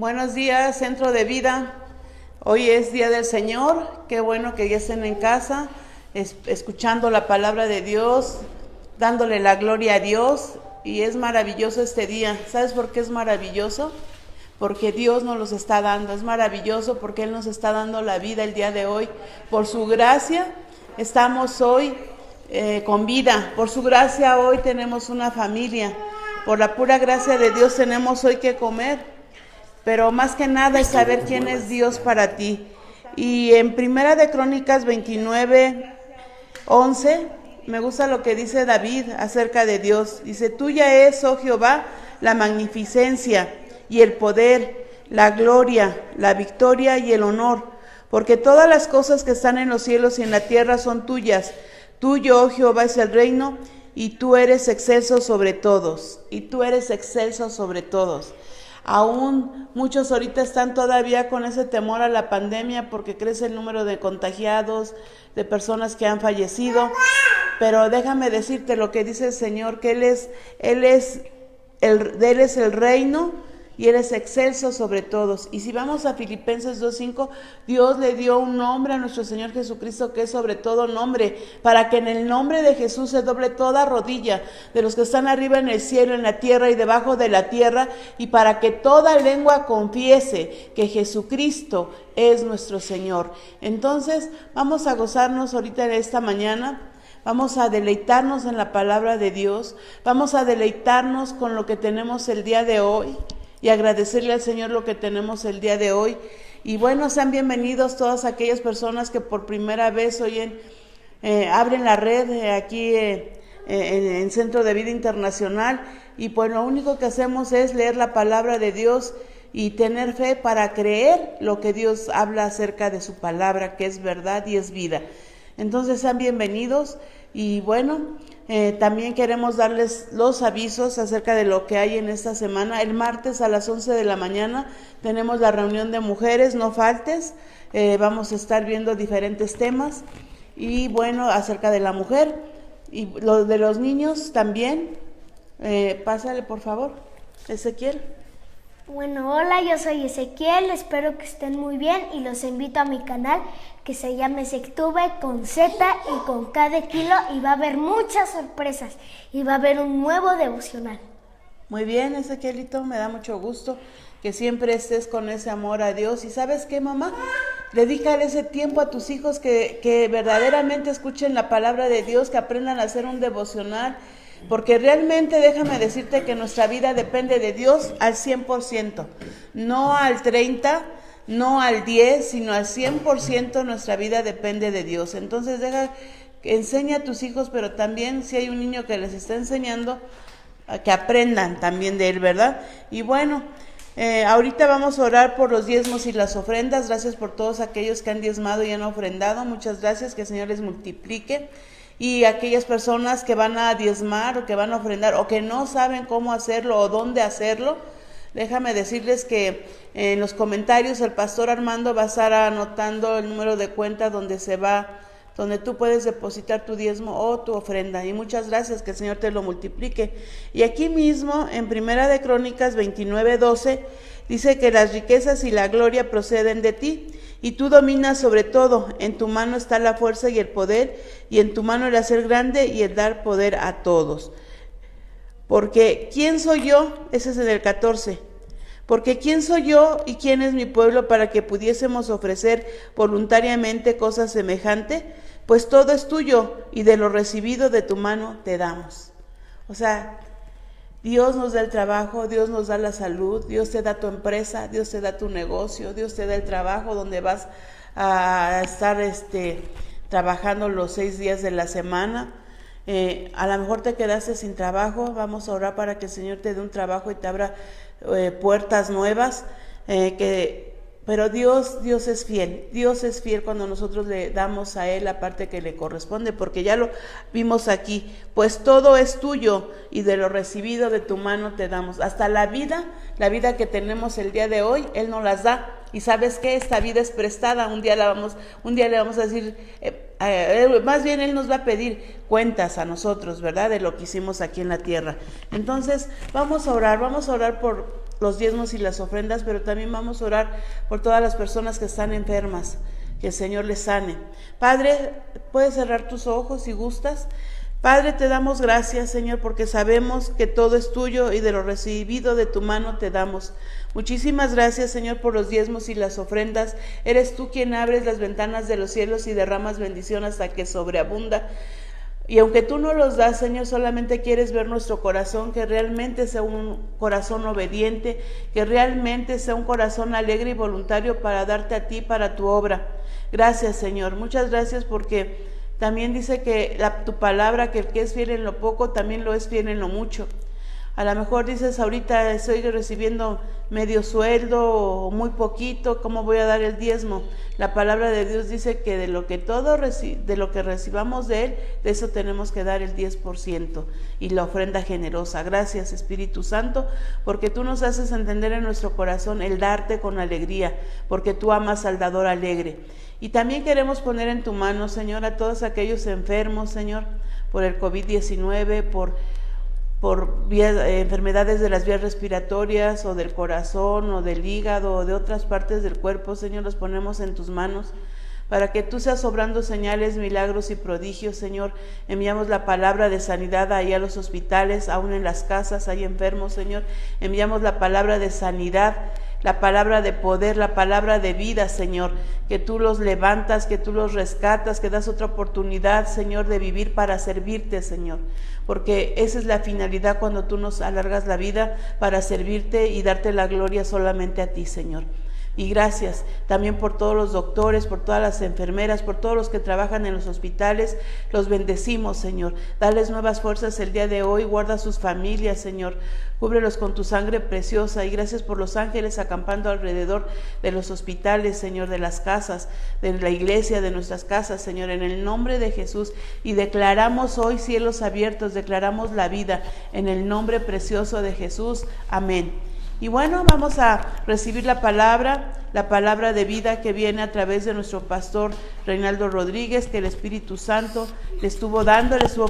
Buenos días, Centro de Vida. Hoy es Día del Señor. Qué bueno que ya estén en casa, escuchando la palabra de Dios, dándole la gloria a Dios. Y es maravilloso este día. ¿Sabes por qué es maravilloso? Porque Dios nos los está dando. Es maravilloso porque Él nos está dando la vida el día de hoy. Por su gracia estamos hoy con vida. Por su gracia hoy tenemos una familia. Por la pura gracia de Dios tenemos hoy que comer. Pero más que nada es saber quién es Dios para ti. Y en Primera de Crónicas 29:11, me gusta lo que dice David acerca de Dios. Dice: tuya es, oh Jehová, la magnificencia y el poder, la gloria, la victoria y el honor, porque todas las cosas que están en los cielos y en la tierra son tuyas. Tuyo, oh Jehová, es el reino, y tú eres excelso sobre todos. Y tú eres excelso sobre todos. Aún muchos ahorita están todavía con ese temor a la pandemia porque crece el número de contagiados, de personas que han fallecido. Pero déjame decirte lo que dice el Señor, que Él es el reino y Él es excelso sobre todos. Y si vamos a Filipenses 2:5, Dios le dio un nombre a nuestro Señor Jesucristo que es sobre todo nombre, para que en el nombre de Jesús se doble toda rodilla de los que están arriba en el cielo, en la tierra y debajo de la tierra, y para que toda lengua confiese que Jesucristo es nuestro Señor. Entonces vamos a gozarnos ahorita en esta mañana. Vamos a deleitarnos en la palabra de Dios. Vamos a deleitarnos con lo que tenemos el día de hoy y agradecerle al Señor lo que tenemos el día de hoy. Y bueno, sean bienvenidos todas aquellas personas que por primera vez oyen, abren la red aquí en Centro de Vida Internacional. Y pues lo único que hacemos es leer la palabra de Dios y tener fe para creer lo que Dios habla acerca de su palabra, que es verdad y es vida. Entonces sean bienvenidos. Y bueno, también queremos darles los avisos acerca de lo que hay en esta semana. El martes a las 11 de la mañana tenemos la reunión de mujeres, no faltes. Vamos a estar viendo diferentes temas y bueno, acerca de la mujer y lo de los niños también. Pásale por favor, Ezequiel. Bueno, hola, yo soy Ezequiel, espero que estén muy bien y los invito a mi canal que se llama Sectube con Z y con K de kilo, y va a haber muchas sorpresas y va a haber un nuevo devocional. Muy bien, Ezequielito, me da mucho gusto que siempre estés con ese amor a Dios. ¿Y sabes qué, mamá? Dedícale ese tiempo a tus hijos que verdaderamente escuchen la palabra de Dios, que aprendan a hacer un devocional. Porque realmente déjame decirte que nuestra vida depende de Dios al 100%, no al 30%, no al 10%, sino al 100% nuestra vida depende de Dios. Entonces enseña a tus hijos, pero también si hay un niño que les está enseñando, que aprendan también de él, ¿verdad? Y bueno, ahorita vamos a orar por los diezmos y las ofrendas. Gracias por todos aquellos que han diezmado y han ofrendado, muchas gracias, que el Señor les multiplique. Y aquellas personas que van a diezmar o que van a ofrendar o que no saben cómo hacerlo o dónde hacerlo, déjame decirles que en los comentarios el pastor Armando va a estar anotando el número de cuenta donde tú puedes depositar tu diezmo o tu ofrenda. Y muchas gracias, que el Señor te lo multiplique. Y aquí mismo en Primera de Crónicas 29:12 dice que las riquezas y la gloria proceden de ti, y tú dominas sobre todo. En tu mano está la fuerza y el poder, y en tu mano el hacer grande y el dar poder a todos. Porque ¿quién soy yo? Ese es en el 14. Porque ¿quién soy yo y quién es mi pueblo para que pudiésemos ofrecer voluntariamente cosas semejantes? Pues todo es tuyo, y de lo recibido de tu mano te damos. O sea, Dios nos da el trabajo, Dios nos da la salud, Dios te da tu empresa, Dios te da tu negocio, Dios te da el trabajo donde vas a estar trabajando los 6 días de la semana. A lo mejor te quedaste sin trabajo. Vamos a orar para que el Señor te dé un trabajo y te abra puertas nuevas, pero Dios es fiel. Dios es fiel cuando nosotros le damos a Él la parte que le corresponde, porque ya lo vimos aquí. Pues todo es tuyo, y de lo recibido de tu mano te damos. Hasta la vida que tenemos el día de hoy, Él nos las da. Y ¿sabes qué? Esta vida es prestada. Un día le vamos a decir, más bien Él nos va a pedir cuentas a nosotros, ¿verdad? De lo que hicimos aquí en la tierra. Entonces vamos a orar por los diezmos y las ofrendas, pero también vamos a orar por todas las personas que están enfermas, que el Señor les sane. Padre, puedes cerrar tus ojos si gustas. Padre, te damos gracias, Señor, porque sabemos que todo es tuyo y de lo recibido de tu mano te damos. Muchísimas gracias, Señor, por los diezmos y las ofrendas. Eres tú quien abres las ventanas de los cielos y derramas bendición hasta que sobreabunda. Y aunque tú no los das, Señor, solamente quieres ver nuestro corazón, que realmente sea un corazón obediente, que realmente sea un corazón alegre y voluntario para darte a ti, para tu obra. Gracias, Señor. Muchas gracias porque también dice que tu palabra, que el que es fiel en lo poco, también lo es fiel en lo mucho. A lo mejor dices, ahorita estoy recibiendo medio sueldo o muy poquito, ¿cómo voy a dar el diezmo? La palabra de Dios dice que de lo que recibamos de Él, de eso tenemos que dar el 10% y la ofrenda generosa. Gracias, Espíritu Santo, porque tú nos haces entender en nuestro corazón el darte con alegría, porque tú amas al dador alegre. Y también queremos poner en tu mano, Señor, a todos aquellos enfermos, Señor, por el COVID-19, por enfermedades de las vías respiratorias o del corazón o del hígado o de otras partes del cuerpo. Señor, los ponemos en tus manos para que tú seas obrando señales, milagros y prodigios. Señor, enviamos la palabra de sanidad ahí a los hospitales, aún en las casas hay enfermos. Señor, enviamos la palabra de sanidad, la palabra de poder, la palabra de vida, Señor, que tú los levantas, que tú los rescatas, que das otra oportunidad, Señor, de vivir para servirte, Señor, porque esa es la finalidad cuando tú nos alargas la vida, para servirte y darte la gloria solamente a ti, Señor. Y gracias también por todos los doctores, por todas las enfermeras, por todos los que trabajan en los hospitales. Los bendecimos, Señor. Dales nuevas fuerzas el día de hoy. Guarda sus familias, Señor. Cúbrelos con tu sangre preciosa. Y gracias por los ángeles acampando alrededor de los hospitales, Señor, de las casas, de la iglesia, de nuestras casas, Señor, en el nombre de Jesús. Y declaramos hoy cielos abiertos, declaramos la vida en el nombre precioso de Jesús. Amén. Y bueno, vamos a recibir la palabra de vida que viene a través de nuestro pastor Reinaldo Rodríguez, que el Espíritu Santo le estuvo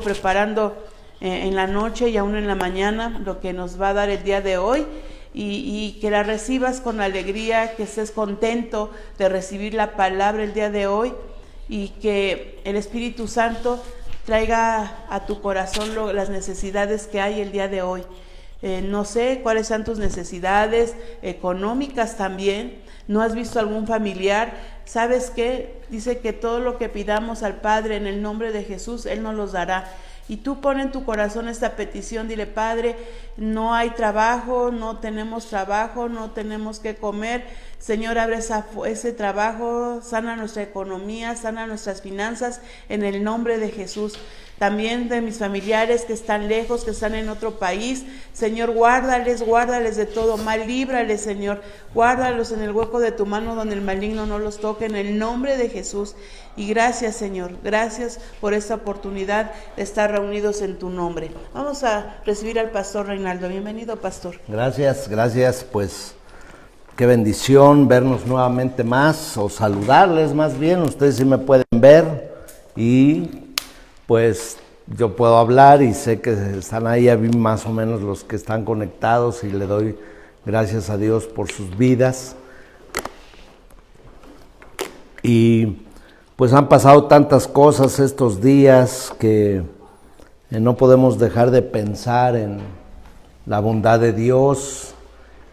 preparando en la noche y aún en la mañana, lo que nos va a dar el día de hoy, y que la recibas con alegría, que estés contento de recibir la palabra el día de hoy, y que el Espíritu Santo traiga a tu corazón las necesidades que hay el día de hoy. No sé cuáles son tus necesidades económicas también. ¿No has visto algún familiar? ¿Sabes qué? Dice que todo lo que pidamos al Padre en el nombre de Jesús, Él nos los dará. Y tú pon en tu corazón esta petición, dile: Padre, no hay trabajo, no tenemos trabajo, no tenemos que comer. Señor, abre ese trabajo, sana nuestra economía, sana nuestras finanzas en el nombre de Jesús. También de mis familiares que están lejos, que están en otro país, Señor, guárdales de todo mal, líbrales, Señor, guárdalos en el hueco de tu mano donde el maligno no los toque, en el nombre de Jesús. Y gracias, Señor, gracias por esta oportunidad de estar reunidos en tu nombre. Vamos a recibir al pastor Reinaldo. Bienvenido, pastor. Gracias, pues qué bendición vernos nuevamente más, o saludarles más bien. Ustedes sí me pueden ver y pues yo puedo hablar, y sé que están ahí más o menos los que están conectados, y le doy gracias a Dios por sus vidas. Y pues han pasado tantas cosas estos días que no podemos dejar de pensar en la bondad de Dios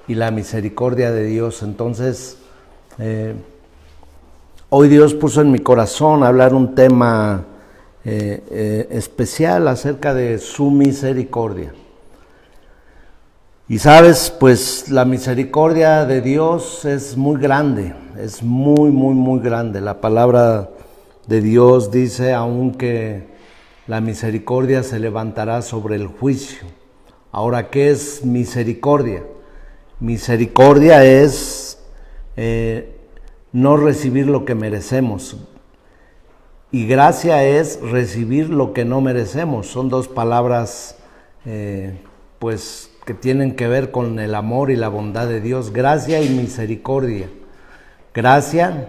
y la misericordia de Dios. Entonces, hoy Dios puso en mi corazón hablar un tema especial acerca de su misericordia. Y sabes, pues la misericordia de Dios es muy grande, es muy grande. La palabra de Dios dice: aunque la misericordia se levantará sobre el juicio. Ahora, ¿qué es misericordia? Misericordia es no recibir lo que merecemos. Y gracia es recibir lo que no merecemos. Son dos palabras pues que tienen que ver con el amor y la bondad de Dios. Gracia y misericordia. Gracia,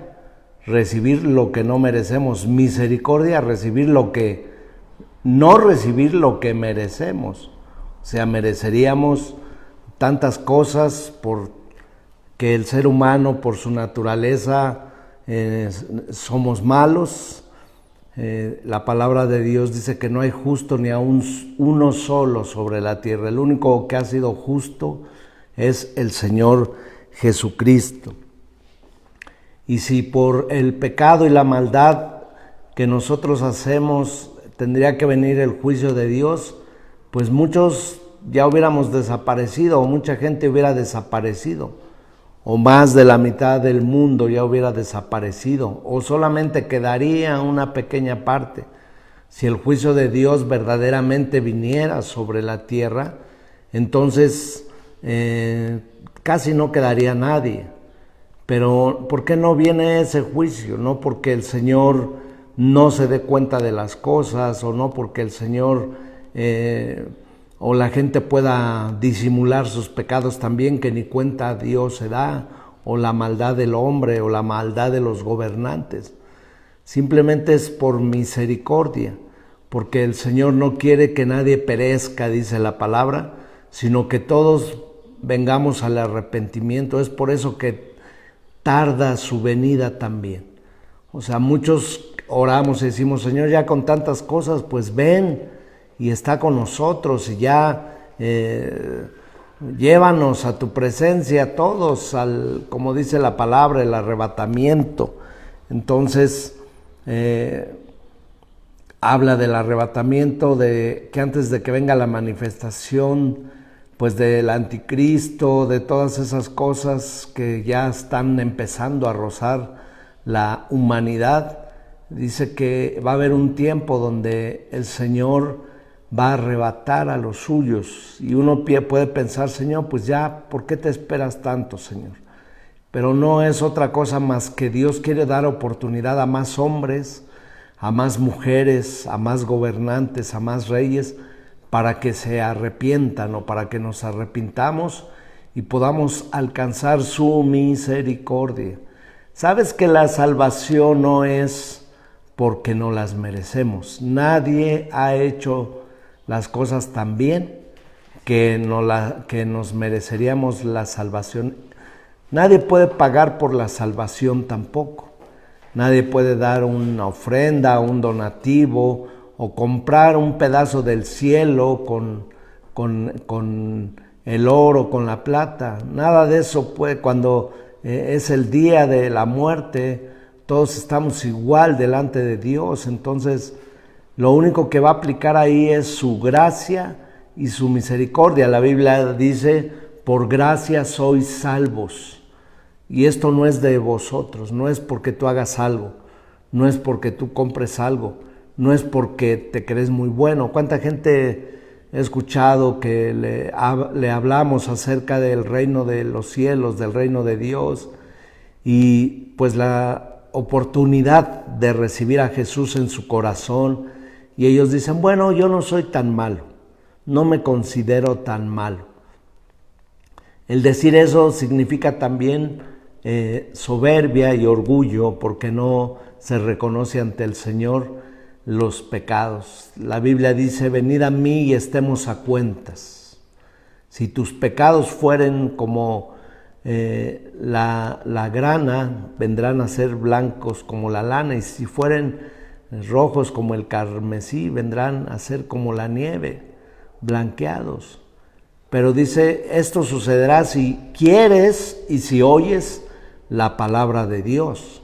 recibir lo que no merecemos. Misericordia, recibir lo que merecemos. O sea, mereceríamos tantas cosas, porque el ser humano por su naturaleza somos malos. La palabra de Dios dice que no hay justo ni aun uno solo sobre la tierra. El único que ha sido justo es el Señor Jesucristo. Y si por el pecado y la maldad que nosotros hacemos tendría que venir el juicio de Dios, pues muchos ya hubiéramos desaparecido, o mucha gente hubiera desaparecido, o más de la mitad del mundo ya hubiera desaparecido, o solamente quedaría una pequeña parte. Si el juicio de Dios verdaderamente viniera sobre la tierra, entonces casi no quedaría nadie. Pero ¿por qué no viene ese juicio? No porque el Señor no se dé cuenta de las cosas, o no porque el Señor o la gente pueda disimular sus pecados también, que ni cuenta Dios se da, o la maldad del hombre, o la maldad de los gobernantes. Simplemente es por misericordia, porque el Señor no quiere que nadie perezca, dice la palabra, sino que todos vengamos al arrepentimiento. Es por eso que tarda su venida también. O sea, muchos oramos y decimos, Señor, ya con tantas cosas, pues ven y está con nosotros, y ya llévanos a tu presencia todos, como dice la palabra, el arrebatamiento. Entonces, habla del arrebatamiento, de que antes de que venga la manifestación, pues del anticristo, de todas esas cosas que ya están empezando a rozar la humanidad. Dice que va a haber un tiempo donde el Señor va a arrebatar a los suyos, y uno puede pensar, Señor, pues ya, ¿por qué te esperas tanto, Señor? Pero no es otra cosa más que Dios quiere dar oportunidad a más hombres, a más mujeres, a más gobernantes, a más reyes, para que se arrepientan, o para que nos arrepintamos y podamos alcanzar su misericordia. ¿Sabes que la salvación no es porque no las merecemos? Nadie ha hecho las cosas tan bien que nos mereceríamos la salvación. Nadie puede pagar por la salvación tampoco. Nadie puede dar una ofrenda, un donativo, o comprar un pedazo del cielo con el oro, con la plata. Nada de eso puede. Cuando es el día de la muerte, todos estamos igual delante de Dios. Entonces, lo único que va a aplicar ahí es su gracia y su misericordia. La Biblia dice, por gracia sois salvos. Y esto no es de vosotros, no es porque tú hagas algo, no es porque tú compres algo, no es porque te crees muy bueno. ¿Cuánta gente he escuchado que le hablamos acerca del reino de los cielos, del reino de Dios, y pues la oportunidad de recibir a Jesús en su corazón, y ellos dicen, bueno, yo no soy tan malo, no me considero tan malo. El decir eso significa también soberbia y orgullo, porque no se reconoce ante el Señor los pecados. La Biblia dice, venid a mí y estemos a cuentas. Si tus pecados fueren como la grana, vendrán a ser blancos como la lana, y si fueren rojos como el carmesí, vendrán a ser como la nieve, blanqueados. Pero dice, esto sucederá si quieres y si oyes la palabra de Dios.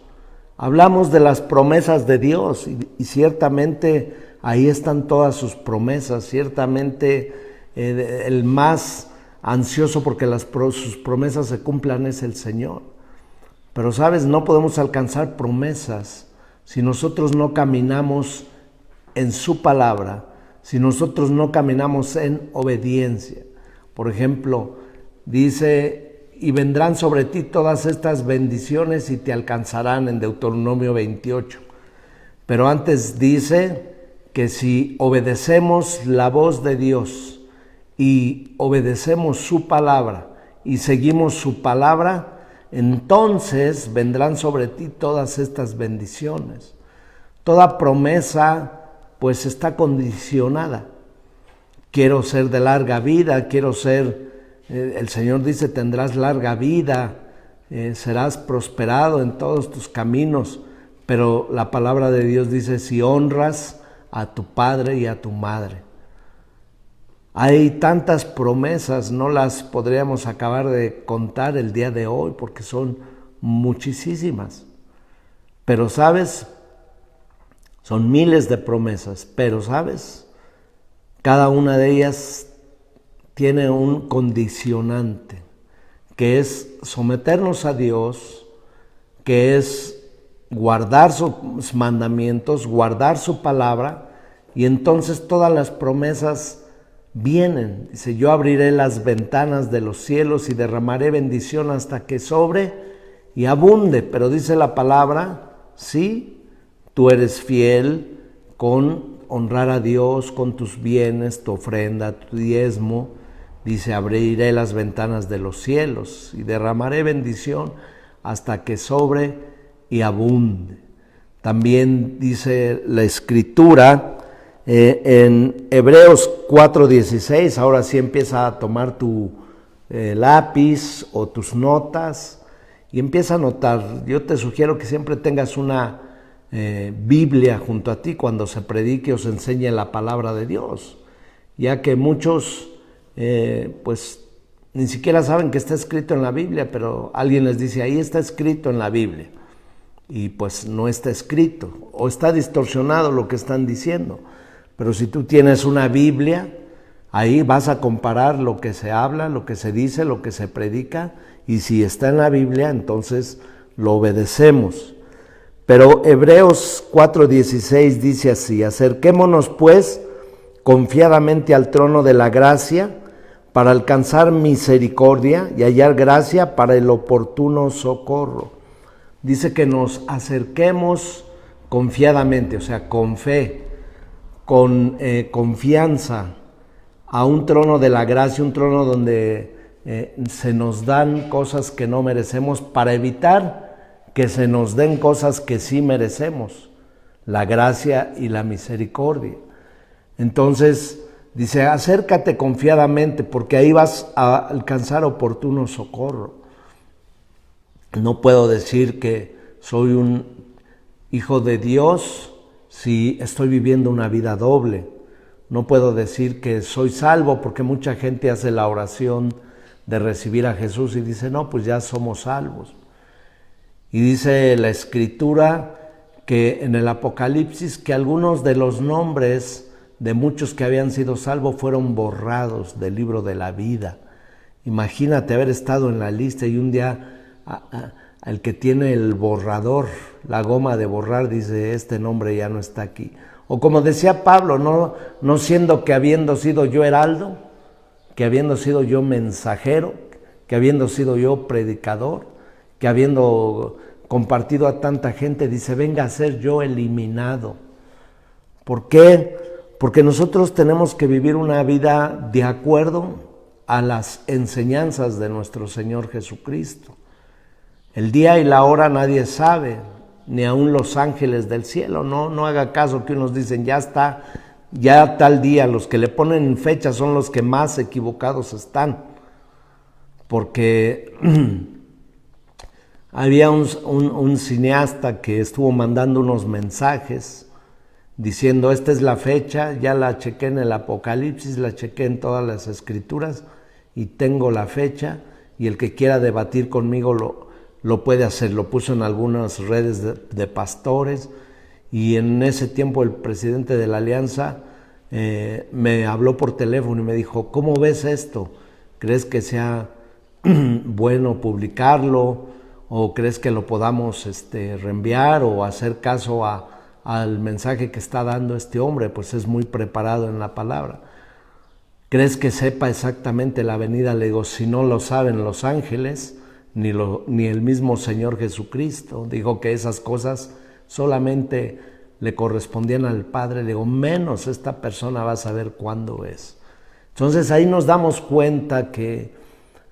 Hablamos de las promesas de Dios, y ciertamente ahí están todas sus promesas. Ciertamente el más ansioso porque sus promesas se cumplan es el Señor. Pero sabes, no podemos alcanzar promesas si nosotros no caminamos en su palabra, si nosotros no caminamos en obediencia. Por ejemplo, dice, y vendrán sobre ti todas estas bendiciones y te alcanzarán, en Deuteronomio 28. Pero antes dice que si obedecemos la voz de Dios y obedecemos su palabra y seguimos su palabra, entonces vendrán sobre ti todas estas bendiciones. Toda promesa pues está condicionada. Quiero ser de larga vida, quiero ser El Señor dice, tendrás larga vida, serás prosperado en todos tus caminos, pero la palabra de Dios dice, si honras a tu padre y a tu madre. Hay tantas promesas, no las podríamos acabar de contar el día de hoy porque son muchísimas. Pero sabes, son miles de promesas, pero sabes, cada una de ellas tiene un condicionante, que es someternos a Dios, que es guardar sus mandamientos, guardar su palabra, y entonces todas las promesas vienen. Dice, yo abriré las ventanas de los cielos y derramaré bendición hasta que sobre y abunde. Pero dice la palabra, sí, tú eres fiel con honrar a Dios, con tus bienes, tu ofrenda, tu diezmo. Dice, abriré las ventanas de los cielos y derramaré bendición hasta que sobre y abunde. También dice la Escritura, en Hebreos 4:16, ahora sí empieza a tomar tu lápiz o tus notas y empieza a anotar. Yo te sugiero que siempre tengas una Biblia junto a ti cuando se predique o se enseñe la palabra de Dios, ya que muchos pues ni siquiera saben que está escrito en la Biblia, pero alguien les dice, ahí está escrito en la Biblia, y pues no está escrito, o está distorsionado lo que están diciendo. Pero si tú tienes una Biblia, ahí vas a comparar lo que se habla, lo que se dice, lo que se predica, y si está en la Biblia, entonces lo obedecemos. Pero Hebreos 4:16 dice así, acerquémonos pues confiadamente al trono de la gracia para alcanzar misericordia y hallar gracia para el oportuno socorro. Dice que nos acerquemos confiadamente, o sea, con fe, con confianza a un trono de la gracia, un trono donde se nos dan cosas que no merecemos para evitar que se nos den cosas que sí merecemos, la gracia y la misericordia. Entonces dice, acércate confiadamente porque ahí vas a alcanzar oportuno socorro. No puedo decir que soy un hijo de Dios si estoy viviendo una vida doble. No puedo decir que soy salvo porque mucha gente hace la oración de recibir a Jesús y dice, no, pues ya somos salvos. Y dice la Escritura que en el Apocalipsis que algunos de los nombres de muchos que habían sido salvos fueron borrados del libro de la vida. Imagínate haber estado en la lista y un día el que tiene el borrador, la goma de borrar, dice, este nombre ya no está aquí. O como decía Pablo, no siendo que habiendo sido yo heraldo, que habiendo sido yo mensajero, que habiendo sido yo predicador, que habiendo compartido a tanta gente, dice, venga a ser yo eliminado. ¿Por qué? Porque nosotros tenemos que vivir una vida de acuerdo a las enseñanzas de nuestro Señor Jesucristo. El día y la hora nadie sabe, ni aun los ángeles del cielo. No haga caso que unos dicen, ya está, ya tal día. Los que le ponen fecha son los que más equivocados están. Porque había un cineasta que estuvo mandando unos mensajes diciendo, esta es la fecha, ya la chequé en el Apocalipsis, la chequé en todas las Escrituras y tengo la fecha, y el que quiera debatir conmigo lo puede hacer. Lo puso en algunas redes de pastores, y en ese tiempo el presidente de la Alianza me habló por teléfono y me dijo, ¿cómo ves esto? ¿Crees que sea bueno publicarlo? ¿O crees que lo podamos reenviar o hacer caso al mensaje que está dando este hombre? Pues es muy preparado en la palabra. ¿Crees que sepa exactamente la venida? Le digo, si no lo saben los ángeles, ni el mismo Señor Jesucristo. Dijo que esas cosas solamente le correspondían al Padre. Le digo, menos esta persona va a saber cuándo es. Entonces ahí nos damos cuenta que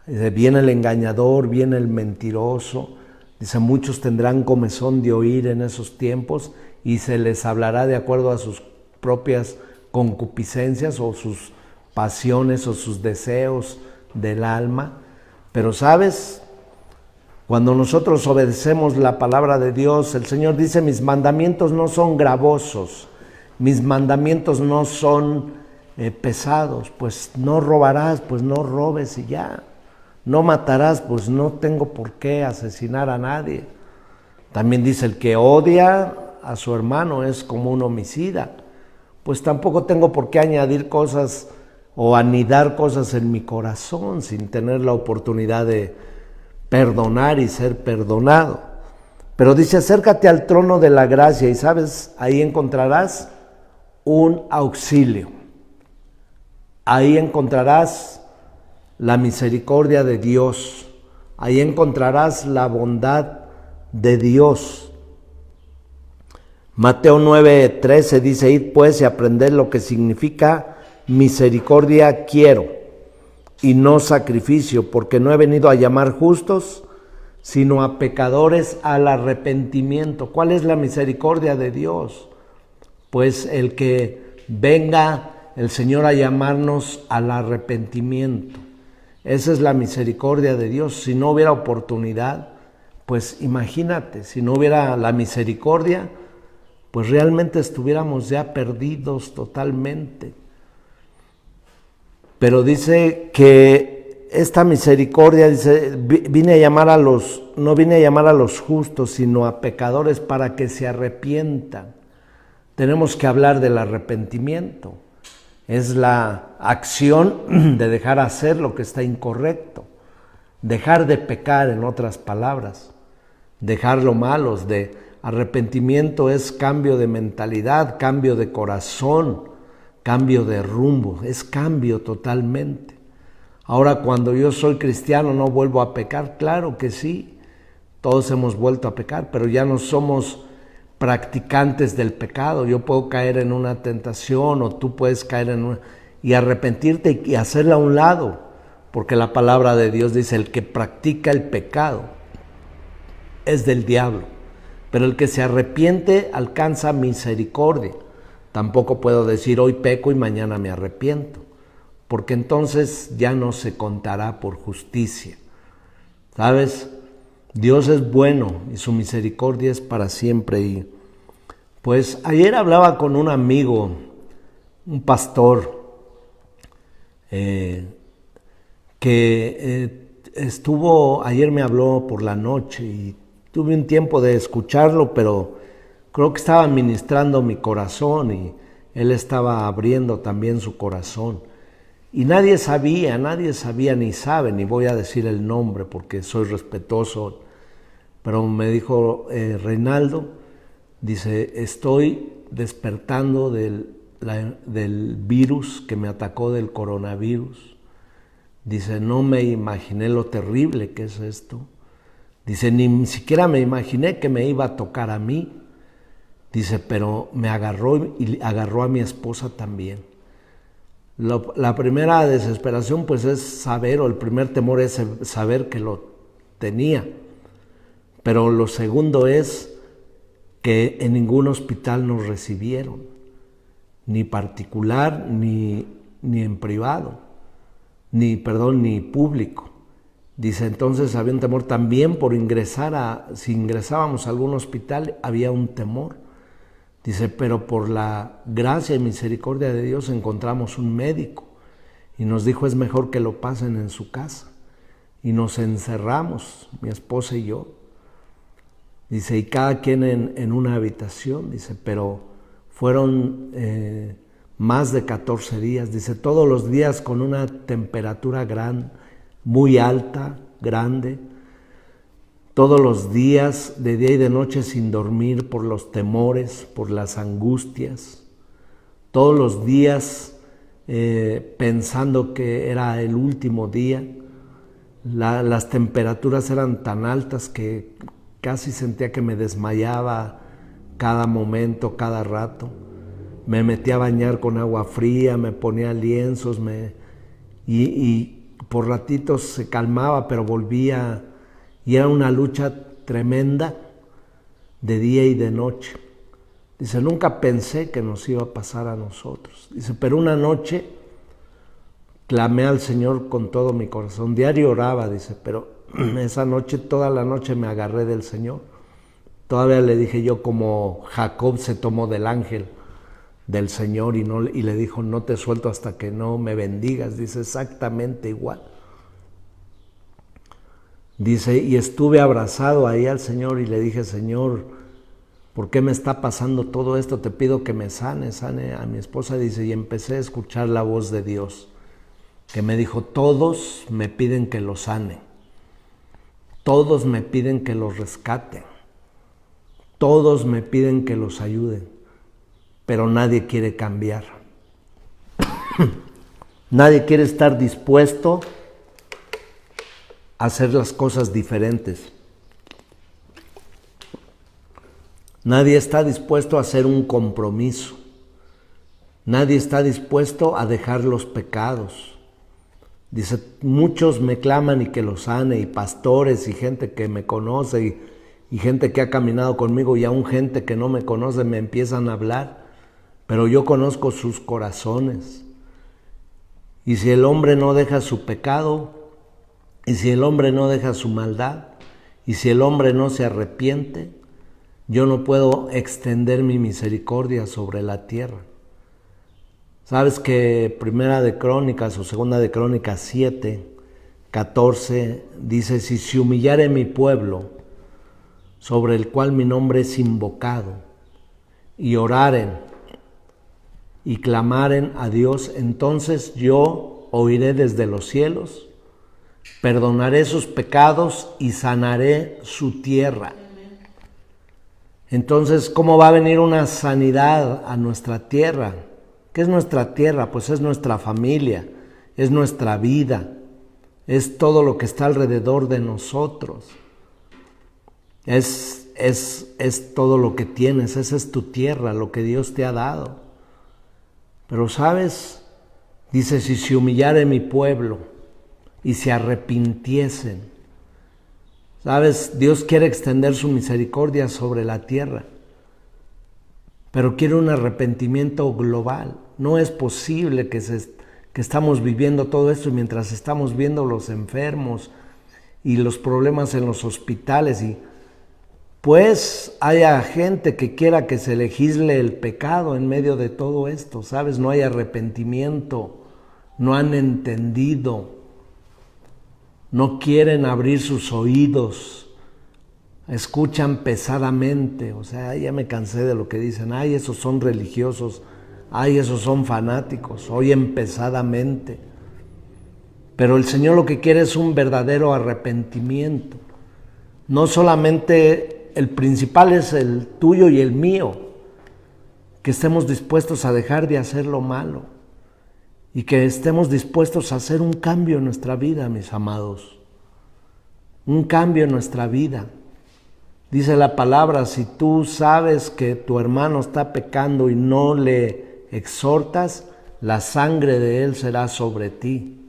viene el engañador, viene el mentiroso. Dice, muchos tendrán comezón de oír en esos tiempos y se les hablará de acuerdo a sus propias concupiscencias o sus pasiones o sus deseos del alma. Pero ¿sabes? Cuando nosotros obedecemos la palabra de Dios, el Señor dice, mis mandamientos no son gravosos, mis mandamientos no son pesados, pues no robarás, pues no robes y ya. No matarás, pues no tengo por qué asesinar a nadie. También dice, el que odia a su hermano es como un homicida. Pues tampoco tengo por qué añadir cosas o anidar cosas en mi corazón sin tener la oportunidad de perdonar y ser perdonado. Pero dice, acércate al trono de la gracia y sabes, ahí encontrarás un auxilio. Ahí encontrarás la misericordia de Dios. Ahí encontrarás la bondad de Dios. Mateo 9:13 dice, id pues y aprended lo que significa misericordia quiero y no sacrificio, porque no he venido a llamar justos, sino a pecadores al arrepentimiento. ¿Cuál es la misericordia de Dios? Pues el que venga el Señor a llamarnos al arrepentimiento. Esa es la misericordia de Dios. Si no hubiera oportunidad, pues imagínate, si no hubiera la misericordia, pues realmente estuviéramos ya perdidos totalmente. Pero dice que esta misericordia, dice, no vine a llamar a los justos, sino a pecadores para que se arrepientan. Tenemos que hablar del arrepentimiento. Es la acción de dejar hacer lo que está incorrecto, dejar de pecar, en otras palabras, dejar lo malo. Arrepentimiento es cambio de mentalidad, cambio de corazón, cambio de rumbo, es cambio totalmente. Ahora, cuando yo soy cristiano, ¿no vuelvo a pecar? Claro que sí, todos hemos vuelto a pecar, pero ya no somos practicantes del pecado. Yo puedo caer en una tentación o tú puedes caer en una, y arrepentirte y hacerla a un lado, porque la palabra de Dios dice, el que practica el pecado es del diablo, pero el que se arrepiente alcanza misericordia. Tampoco puedo decir hoy peco y mañana me arrepiento, porque entonces ya no se contará por justicia. ¿Sabes? Dios es bueno y su misericordia es para siempre. Y pues ayer hablaba con un amigo, un pastor, ayer me habló por la noche y tuve un tiempo de escucharlo, pero creo que estaba ministrando mi corazón y él estaba abriendo también su corazón. Y nadie sabía ni sabe, ni voy a decir el nombre porque soy respetuoso, pero me dijo, Reinaldo, dice, estoy despertando del virus que me atacó, del coronavirus. Dice, no me imaginé lo terrible que es esto. Dice, ni siquiera me imaginé que me iba a tocar a mí. Dice, pero me agarró y agarró a mi esposa también. La primera desesperación pues es saber, o el primer temor es saber que lo tenía. Pero lo segundo es que en ningún hospital nos recibieron, ni particular, ni en privado, ni público. Dice, entonces había un temor también por si ingresábamos a algún hospital, había un temor. Dice, pero por la gracia y misericordia de Dios encontramos un médico y nos dijo, es mejor que lo pasen en su casa. Y nos encerramos, mi esposa y yo. Dice, y cada quien en una habitación, dice, pero fueron más de 14 días. Dice, todos los días con una temperatura muy alta, grande. Todos los días, de día y de noche, sin dormir por los temores, por las angustias. Todos los días pensando que era el último día. Las temperaturas eran tan altas que casi sentía que me desmayaba cada momento, cada rato. Me metía a bañar con agua fría, me ponía lienzos, y por ratitos se calmaba, pero volvía. Y era una lucha tremenda de día y de noche. Dice, nunca pensé que nos iba a pasar a nosotros. Dice, pero una noche clamé al Señor con todo mi corazón. Diario oraba, dice, pero esa noche, toda la noche me agarré del Señor. Todavía le dije yo, como Jacob se tomó del ángel del Señor y le dijo, no te suelto hasta que no me bendigas. Dice, exactamente igual. Dice, y estuve abrazado ahí al Señor y le dije, Señor, ¿por qué me está pasando todo esto? Te pido que me sane a mi esposa. Dice, y empecé a escuchar la voz de Dios, que me dijo, todos me piden que los sane, todos me piden que los rescate, todos me piden que los ayuden, pero nadie quiere cambiar. Nadie quiere estar dispuesto a hacer las cosas diferentes. Nadie está dispuesto a hacer un compromiso. Nadie está dispuesto a dejar los pecados. Dice, muchos me claman y que los sane, y pastores y gente que me conoce y gente que ha caminado conmigo, y aún gente que no me conoce me empiezan a hablar, pero yo conozco sus corazones. Y si el hombre no deja su pecado, y si el hombre no deja su maldad, y si el hombre no se arrepiente, yo no puedo extender mi misericordia sobre la tierra. Sabes que Primera de Crónicas o Segunda de Crónicas 7:14 dice, si se humillare mi pueblo, sobre el cual mi nombre es invocado, y oraren y clamaren a Dios, entonces yo oiré desde los cielos, perdonaré sus pecados y sanaré su tierra. Entonces, ¿cómo va a venir una sanidad a nuestra tierra? ¿Qué es nuestra tierra? Pues es nuestra familia, es nuestra vida, es todo lo que está alrededor de nosotros. Es todo lo que tienes, esa es tu tierra, lo que Dios te ha dado. Pero ¿sabes? Dice, si se humillare mi pueblo y se arrepintiesen. ¿Sabes? Dios quiere extender su misericordia sobre la tierra, pero quiere un arrepentimiento global. No es posible que estamos viviendo todo esto mientras estamos viendo los enfermos y los problemas en los hospitales, y pues haya gente que quiera que se legisle el pecado en medio de todo esto. ¿Sabes? No hay arrepentimiento, no han entendido, no quieren abrir sus oídos, escuchan pesadamente. O sea, ya me cansé de lo que dicen, ay, esos son religiosos, ay, esos son fanáticos, oyen pesadamente. Pero el Señor lo que quiere es un verdadero arrepentimiento. No solamente el principal es el tuyo y el mío, que estemos dispuestos a dejar de hacer lo malo y que estemos dispuestos a hacer un cambio en nuestra vida, mis amados. Un cambio en nuestra vida. Dice la palabra, si tú sabes que tu hermano está pecando y no le exhortas, la sangre de él será sobre ti.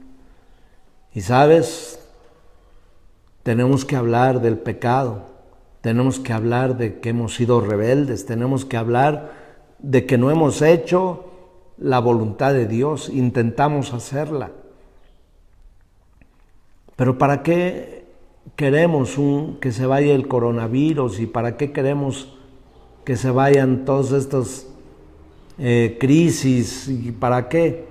Y sabes, tenemos que hablar del pecado, tenemos que hablar de que hemos sido rebeldes, tenemos que hablar de que no hemos hecho la voluntad de Dios, intentamos hacerla. Pero ¿para qué queremos que se vaya el coronavirus, y para qué queremos que se vayan todos estos crisis, y para qué?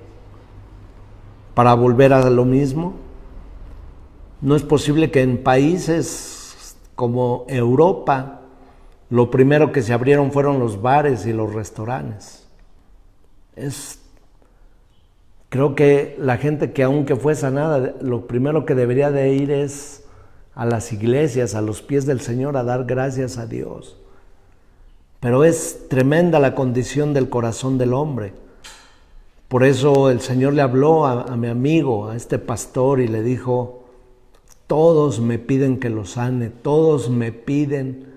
¿Para volver a lo mismo? No es posible que en países como Europa lo primero que se abrieron fueron los bares y los restaurantes. Creo que la gente que aunque fue sanada, lo primero que debería de ir es a las iglesias, a los pies del Señor, a dar gracias a Dios. Pero es tremenda la condición del corazón del hombre. Por eso el Señor le habló a mi amigo, a este pastor, y le dijo, todos me piden que los sane, todos me piden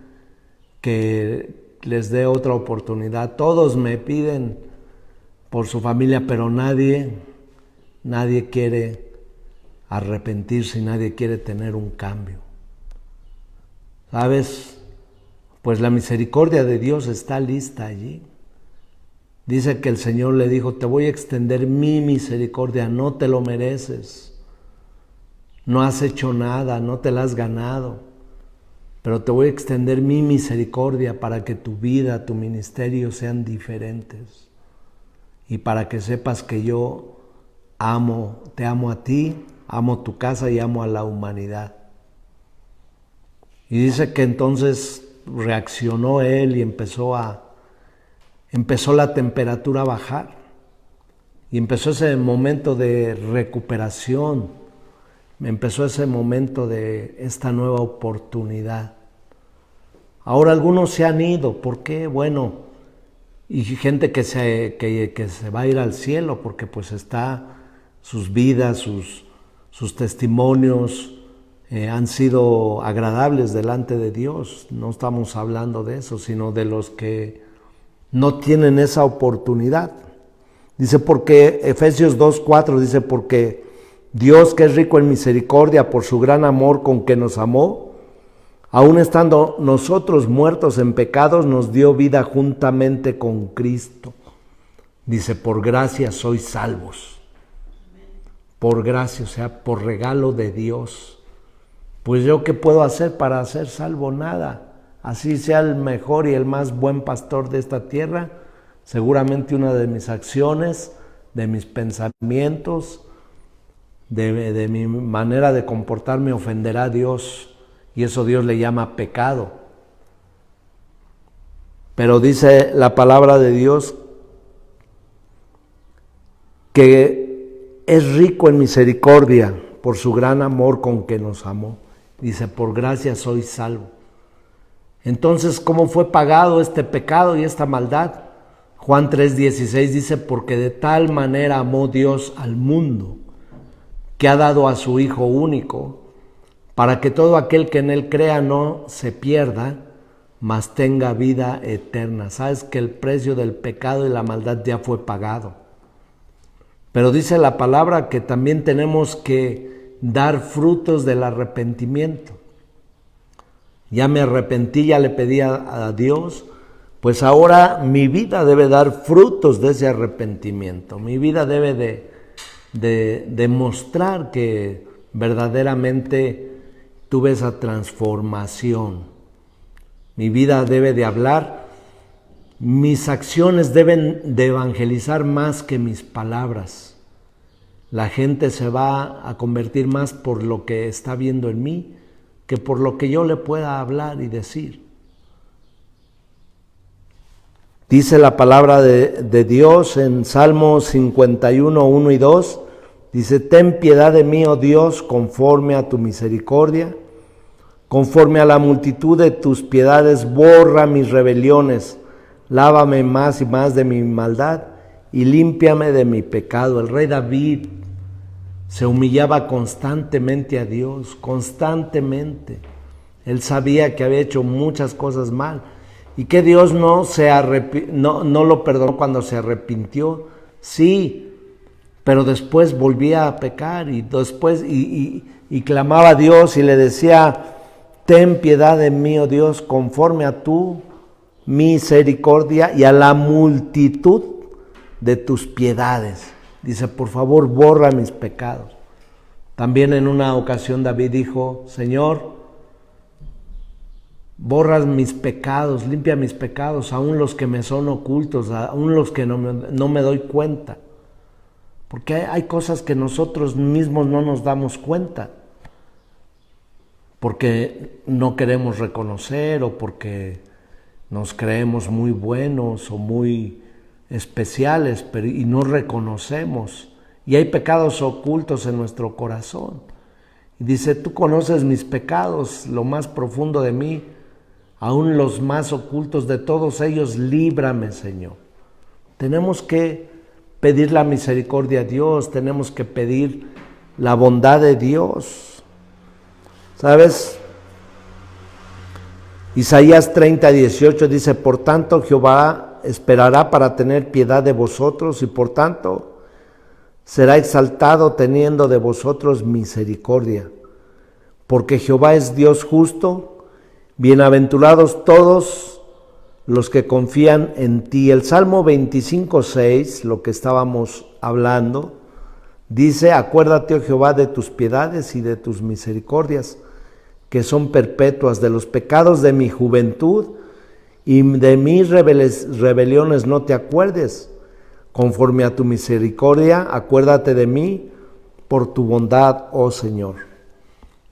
que les dé otra oportunidad, todos me piden por su familia, pero nadie quiere arrepentirse y nadie quiere tener un cambio. ¿Sabes? Pues la misericordia de Dios está lista allí. Dice que el Señor le dijo, te voy a extender mi misericordia, no te lo mereces. No has hecho nada, no te la has ganado, pero te voy a extender mi misericordia para que tu vida, tu ministerio sean diferentes. Y para que sepas que yo te amo a ti, amo tu casa y amo a la humanidad. Y dice que entonces reaccionó él y empezó la temperatura a bajar. Y empezó ese momento de recuperación. Empezó ese momento de esta nueva oportunidad. Ahora algunos se han ido. ¿Por qué? Bueno, y gente que se va a ir al cielo porque pues está sus vidas, sus testimonios han sido agradables delante de Dios. No estamos hablando de eso, sino de los que no tienen esa oportunidad. Dice porque, Efesios 2:4 dice, porque Dios, que es rico en misericordia por su gran amor con que nos amó, aun estando nosotros muertos en pecados, nos dio vida juntamente con Cristo. Dice, por gracia sois salvos. Por gracia, o sea, por regalo de Dios. Pues yo, ¿qué puedo hacer para ser salvo? Nada. Así sea el mejor y el más buen pastor de esta tierra, seguramente una de mis acciones, de mis pensamientos, de mi manera de comportarme ofenderá a Dios, y eso Dios le llama pecado. Pero dice la palabra de Dios que es rico en misericordia por su gran amor con que nos amó. Dice, por gracia soy salvo. Entonces, ¿cómo fue pagado este pecado y esta maldad? Juan 3:16 dice, porque de tal manera amó Dios al mundo, que ha dado a su Hijo único, para que todo aquel que en Él crea no se pierda, mas tenga vida eterna. Sabes que el precio del pecado y la maldad ya fue pagado. Pero dice la palabra que también tenemos que dar frutos del arrepentimiento. Ya me arrepentí, ya le pedí a Dios, pues ahora mi vida debe dar frutos de ese arrepentimiento. Mi vida debe de demostrar que verdaderamente tuve esa transformación. Mi vida debe de hablar. Mis acciones deben de evangelizar más que mis palabras. La gente se va a convertir más por lo que está viendo en mí que por lo que yo le pueda hablar y decir. Dice la palabra de Dios en Salmos 51, 1 y 2, dice, ten piedad de mí, oh Dios, conforme a tu misericordia, conforme a la multitud de tus piedades, borra mis rebeliones, lávame más y más de mi maldad y límpiame de mi pecado. El rey David se humillaba constantemente a Dios, constantemente. Él sabía que había hecho muchas cosas mal y que Dios no lo perdonó cuando se arrepintió. Sí, pero después volvía a pecar y después y clamaba a Dios y le decía, ten piedad de mí, oh Dios, conforme a tu misericordia y a la multitud de tus piedades. Dice, por favor, borra mis pecados. También en una ocasión David dijo, Señor, borra mis pecados, limpia mis pecados, aun los que me son ocultos, aun los que no me doy cuenta. Porque hay cosas que nosotros mismos no nos damos cuenta. Porque no queremos reconocer o porque nos creemos muy buenos o muy especiales, y no reconocemos. Y hay pecados ocultos en nuestro corazón. Y dice, tú conoces mis pecados, lo más profundo de mí, aún los más ocultos, de todos ellos, líbrame, Señor. Tenemos que pedir la misericordia a Dios, tenemos que pedir la bondad de Dios. ¿Sabes? Isaías 30:18 dice, por tanto Jehová esperará para tener piedad de vosotros y por tanto será exaltado teniendo de vosotros misericordia. Porque Jehová es Dios justo, bienaventurados todos los que confían en ti. El Salmo 25:6, lo que estábamos hablando, dice: acuérdate, oh Jehová, de tus piedades y de tus misericordias, que son perpetuas, de los pecados de mi juventud y de mis rebeliones no te acuerdes. Conforme a tu misericordia, acuérdate de mí por tu bondad, oh Señor.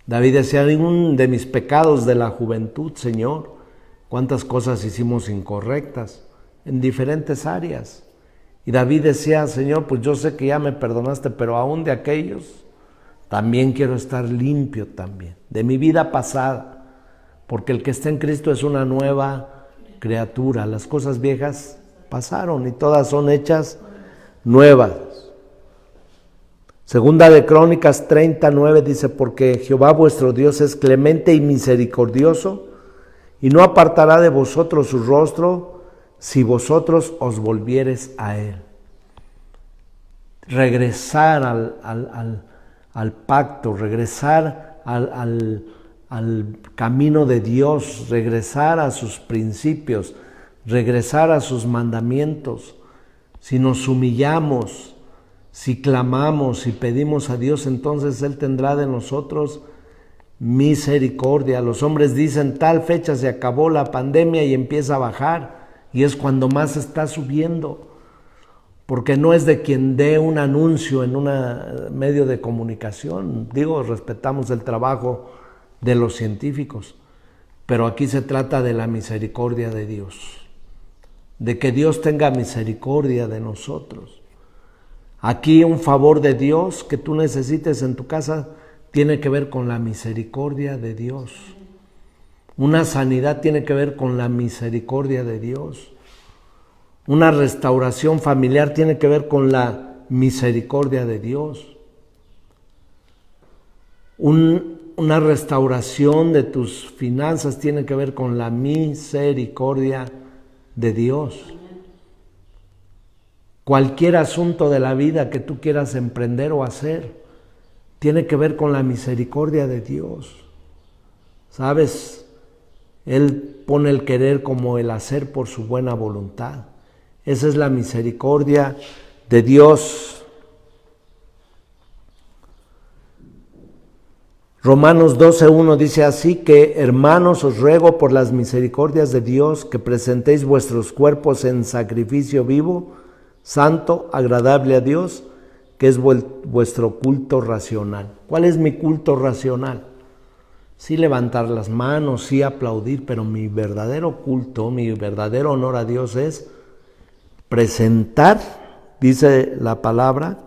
David decía: ningún de mis pecados de la juventud, Señor. Cuántas cosas hicimos incorrectas en diferentes áreas. Y David decía: Señor, pues yo sé que ya me perdonaste, pero aún de aquellos también quiero estar limpio también, de mi vida pasada, porque el que está en Cristo es una nueva criatura. Las cosas viejas pasaron y todas son hechas nuevas. Segunda de Crónicas 30:9 dice: porque Jehová vuestro Dios es clemente y misericordioso, y no apartará de vosotros su rostro, si vosotros os volviereis a Él. Regresar al pacto, regresar al camino de Dios, regresar a sus principios, regresar a sus mandamientos. Si nos humillamos, si clamamos, si pedimos a Dios, entonces Él tendrá de nosotros misericordia. Los hombres dicen: tal fecha se acabó la pandemia y empieza a bajar, y es cuando más está subiendo, porque no es de quien dé un anuncio en un medio de comunicación. Digo, respetamos el trabajo de los científicos, pero aquí se trata de la misericordia de Dios, de que Dios tenga misericordia de nosotros. Aquí un favor de Dios que tú necesites en tu casa tiene que ver con la misericordia de Dios. Una sanidad tiene que ver con la misericordia de Dios. Una restauración familiar tiene que ver con la misericordia de Dios. Una restauración de tus finanzas tiene que ver con la misericordia de Dios. Cualquier asunto de la vida que tú quieras emprender o hacer tiene que ver con la misericordia de Dios. ¿Sabes? Él pone el querer como el hacer por su buena voluntad. Esa es la misericordia de Dios. Romanos 12:1 dice: así que, hermanos, os ruego por las misericordias de Dios que presentéis vuestros cuerpos en sacrificio vivo, santo, agradable a Dios, que es vuestro culto racional. ¿Cuál es mi culto racional? Sí levantar las manos, sí aplaudir, pero mi verdadero culto, mi verdadero honor a Dios es presentar, dice la palabra,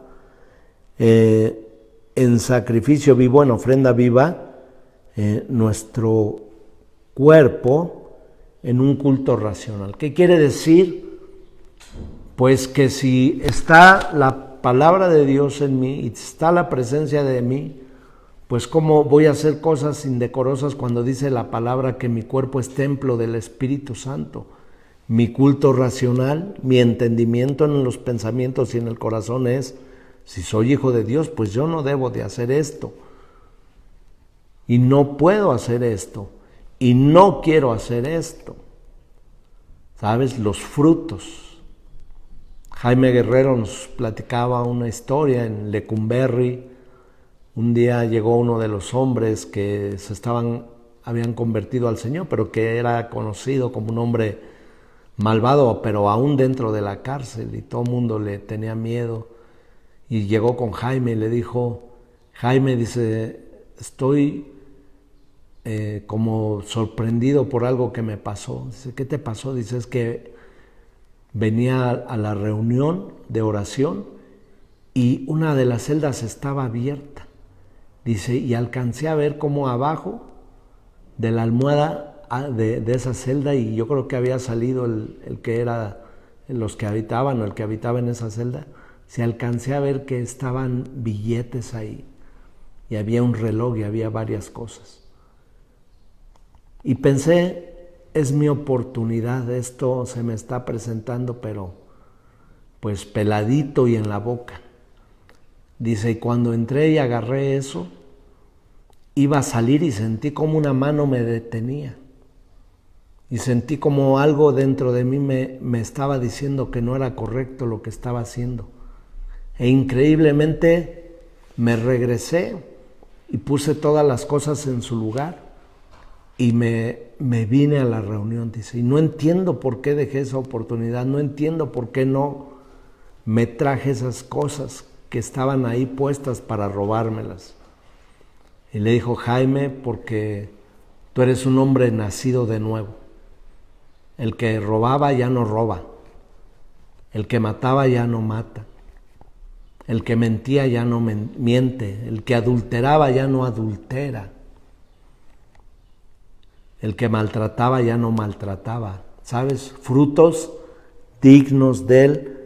en sacrificio vivo, en ofrenda viva, nuestro cuerpo en un culto racional. ¿Qué quiere decir? Pues que si está la palabra de Dios en mí y está la presencia de mí, pues cómo voy a hacer cosas indecorosas cuando dice la palabra que mi cuerpo es templo del Espíritu Santo. Mi culto racional, mi entendimiento en los pensamientos y en el corazón es: si soy hijo de Dios, pues yo no debo de hacer esto. Y no puedo hacer esto. Y no quiero hacer esto. ¿Sabes? Los frutos. Jaime Guerrero nos platicaba una historia en Lecumberri. Un día llegó uno de los hombres que habían convertido al Señor, pero que era conocido como un hombre malvado, pero aún dentro de la cárcel, y todo el mundo le tenía miedo. Y llegó con Jaime y le dijo: Jaime, dice, estoy como sorprendido por algo que me pasó. Dice: ¿qué te pasó? Dice: es que venía a la reunión de oración y una de las celdas estaba abierta. Dice: y alcancé a ver cómo abajo de la almohada de esa celda, y yo creo que había salido el que era los que habitaban, o el que habitaba en esa celda, se alcancé a ver que estaban billetes ahí, y había un reloj y había varias cosas. Y pensé: es mi oportunidad, esto se me está presentando, pero pues peladito y en la boca. Dice: y cuando entré y agarré eso, iba a salir y sentí como una mano me detenía. y sentí como algo dentro de mí me estaba diciendo que no era correcto lo que estaba haciendo. E increíblemente me regresé y puse todas las cosas en su lugar y me vine a la reunión, dice, y no entiendo por qué dejé esa oportunidad, no entiendo por qué no me traje esas cosas que estaban ahí puestas para robármelas. Y le dijo, Jaime, porque tú eres un hombre nacido de nuevo. El que robaba ya no roba, el que mataba ya no mata, el que mentía ya no miente, el que adulteraba ya no adultera, el que maltrataba ya no maltrataba. ¿Sabes? Frutos dignos del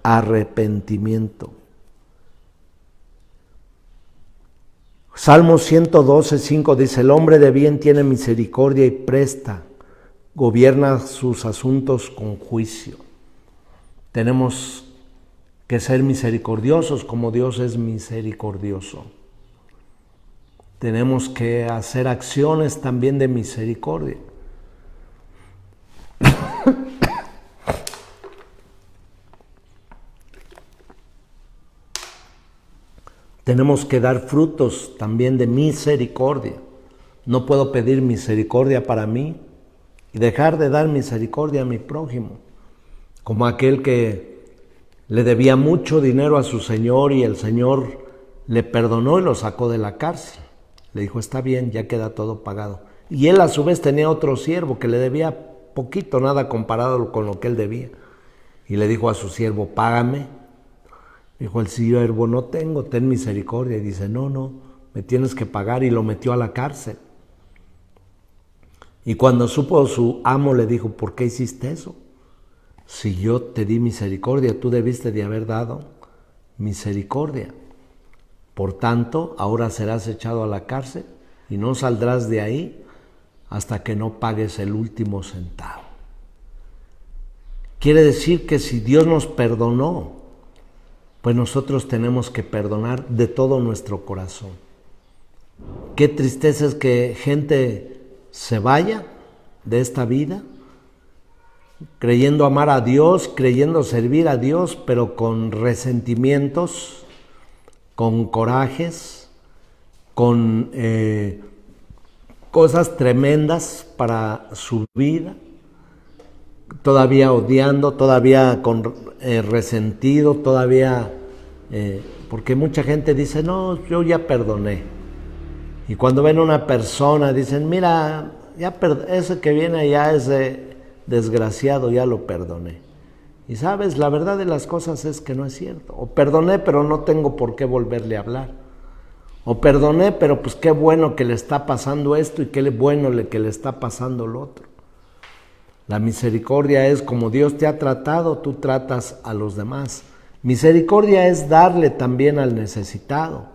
arrepentimiento. Salmo 112:5 dice, el hombre de bien tiene misericordia y presta, gobierna sus asuntos con juicio. Tenemos que ser misericordiosos como Dios es misericordioso. Tenemos que hacer acciones también de misericordia. Tenemos que dar frutos también de misericordia. No puedo pedir misericordia para mí y dejar de dar misericordia a mi prójimo, como aquel que le debía mucho dinero a su señor y el señor le perdonó y lo sacó de la cárcel. Le dijo, está bien, ya queda todo pagado. Y él a su vez tenía otro siervo que le debía poquito, nada comparado con lo que él debía. Y le dijo a su siervo, págame. Dijo el siervo, no tengo, ten misericordia. Y dice, no, me tienes que pagar. Y lo metió a la cárcel. Y cuando supo su amo le dijo, ¿por qué hiciste eso? Si yo te di misericordia, tú debiste de haber dado misericordia. Por tanto, ahora serás echado a la cárcel y no saldrás de ahí hasta que no pagues el último centavo. Quiere decir que si Dios nos perdonó, pues nosotros tenemos que perdonar de todo nuestro corazón. Qué tristeza es que gente se vaya de esta vida creyendo amar a Dios, creyendo servir a Dios, pero con resentimientos, con corajes, con cosas tremendas para su vida, todavía odiando, todavía con resentido, todavía, porque mucha gente dice, no, yo ya perdoné. Y cuando ven a una persona dicen, mira, ese que viene allá, ese desgraciado, ya lo perdoné. Y sabes, la verdad de las cosas es que no es cierto. O perdoné, pero no tengo por qué volverle a hablar. O perdoné, pero pues qué bueno que le está pasando esto y qué bueno que le está pasando lo otro. La misericordia es como Dios te ha tratado, tú tratas a los demás. Misericordia es darle también al necesitado.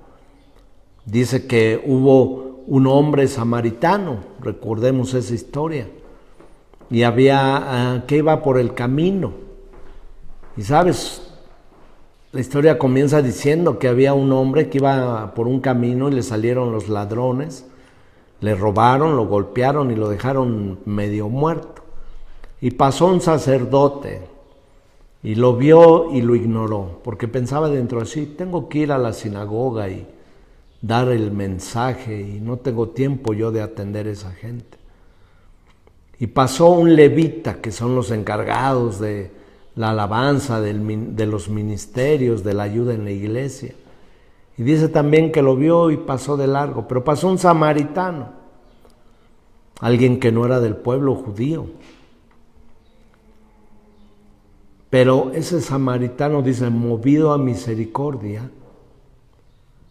Dice que hubo un hombre samaritano, recordemos esa historia, y había que iba por el camino. Y sabes, la historia comienza diciendo que había un hombre que iba por un camino y le salieron los ladrones, le robaron, lo golpearon y lo dejaron medio muerto. Y pasó un sacerdote y lo vio y lo ignoró, porque pensaba dentro de sí, tengo que ir a la sinagoga y dar el mensaje y no tengo tiempo yo de atender a esa gente. Y pasó un levita, que son los encargados de la alabanza, de los ministerios, de la ayuda en la iglesia. Y dice también que lo vio y pasó de largo, pero pasó un samaritano, alguien que no era del pueblo judío. Pero ese samaritano, dice, movido a misericordia,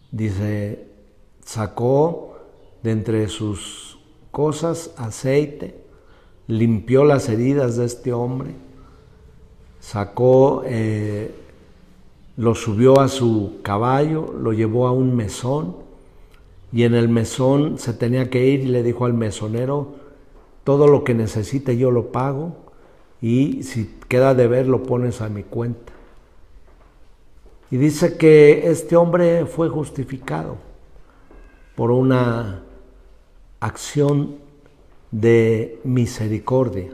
dice, sacó de entre sus cosas aceite, limpió las heridas de este hombre, sacó, lo subió a su caballo, lo llevó a un mesón, y en el mesón se tenía que ir y le dijo al mesonero, todo lo que necesite yo lo pago, y si queda de ver lo pones a mi cuenta. Y dice que este hombre fue justificado por una acción de misericordia.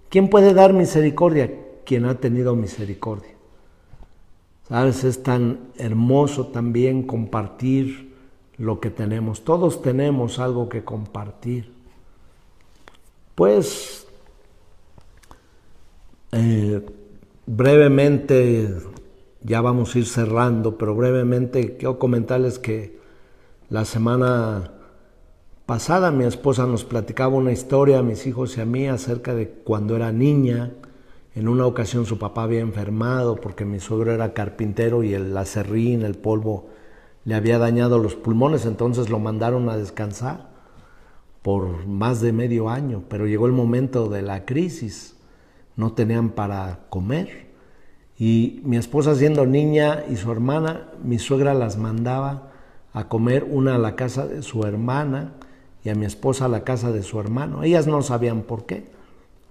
¿Quién puede dar misericordia? Quien ha tenido misericordia. ¿Sabes? Es tan hermoso también compartir lo que tenemos. Todos tenemos algo que compartir. Pues, brevemente, ya vamos a ir cerrando, pero brevemente quiero comentarles que la semana pasada mi esposa nos platicaba una historia a mis hijos y a mí acerca de cuando era niña. En una ocasión su papá había enfermado porque mi suegro era carpintero y el aserrín, el polvo, le había dañado los pulmones, entonces lo mandaron a descansar por más de medio año, pero llegó el momento de la crisis, no tenían para comer y mi esposa siendo niña y su hermana, mi suegra las mandaba a comer, una a la casa de su hermana y a mi esposa a la casa de su hermano. Ellas no sabían por qué,